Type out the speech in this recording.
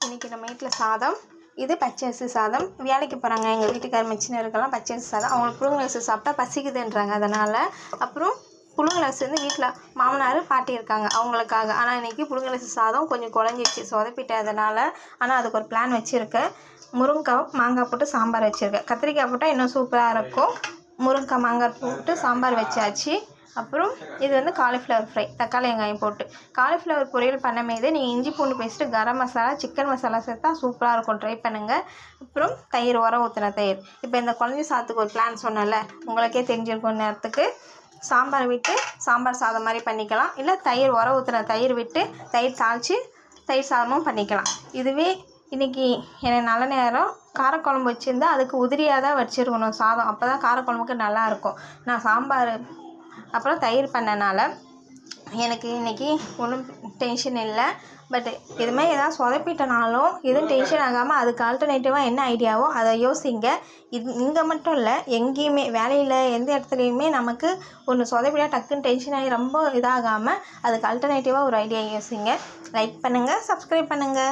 இன்றைக்கி நம்ம வீட்டில் சாதம். இது பச்சரிசி சாதம். வேலைக்கு போகிறாங்க எங்கள் வீட்டுக்கார மிச்சினருக்கெல்லாம் பச்சரிசி சாதம். அவங்களுக்கு புழுங்கலரிசி சாப்பிட்டா பசிக்குதுன்றாங்க. அதனால் அப்புறம் புழுங்கலரிசி வந்து வீட்டில் மாமனார் பாட்டி இருக்காங்க அவங்களுக்காக. ஆனால் இன்றைக்கி புழுங்கலரிசி சாதம் கொஞ்சம் குழஞ்சிச்சு சொதப்பிட்டதுனால. ஆனால் அதுக்கு ஒரு பிளான் வச்சுருக்கேன். முருங்கைக்காய் மாங்காய் போட்டு சாம்பார் வச்சுருக்கேன். கத்திரிக்காய் போட்டால் இன்னும் சூப்பராக இருக்கும். முருங்கைக்காய் மாங்காய் போட்டு சாம்பார் வச்சாச்சு. அப்புறம் இது வந்து காலிஃப்ளவர் ஃப்ரை, தக்காளி வெங்காயம் போட்டு. காலிஃப்ளவர் பொரியல் பண்ணமேதே நீங்கள் இஞ்சி பூண்டு பேஸ்ட்டு, கரம் மசாலா, சிக்கன் மசாலா சேர்த்தா சூப்பராக இருக்கும். ட்ரை பண்ணுங்கள். அப்புறம் தயிர், உரம் ஊற்றின தயிர். இப்போ இந்த குழந்தை சாதத்துக்கு ஒரு பிளான் சொன்னல, உங்களுக்கே தெரிஞ்சிருக்கும் நேரத்துக்கு. சாம்பார் விட்டு சாம்பார் சாதம் மாதிரி பண்ணிக்கலாம். இல்லை தயிர், உரம் ஊற்றின தயிர் விட்டு தயிர் தாளித்து தயிர் சாதமும் பண்ணிக்கலாம். இதுவே இன்றைக்கி எனக்கு நல்ல நேரம். காரக்குழம்பு வச்சுருந்தா அதுக்கு உதிரியாக தான் வச்சுருக்கணும் சாதம். அப்போ தான் காரக்குழம்புக்கு நல்லாயிருக்கும். நான் சாம்பார் அப்புறம் தயிர் பண்ணனால எனக்கு இன்றைக்கி ஒன்றும் டென்ஷன் இல்லை. பட் இதுமாதிரி எதாவது சொதப்பிட்டனாலும் எதுவும் டென்ஷன் ஆகாமல் அதுக்கு ஆல்டர்னேட்டிவாக என்ன ஐடியாவோ அதை யோசிங்க. இது இங்கே மட்டும் இல்லை, எங்கேயுமே வேலையில் எந்த இடத்துலையுமே நமக்கு ஒன்று சொதப்பிட்டா டக்குன்னு டென்ஷன் ஆகி ரொம்ப இதாகாமல் அதுக்கு ஆல்டர்னேட்டிவாக ஒரு ஐடியா யோசிங்க. லைக் பண்ணுங்கள், சப்ஸ்கிரைப் பண்ணுங்கள்.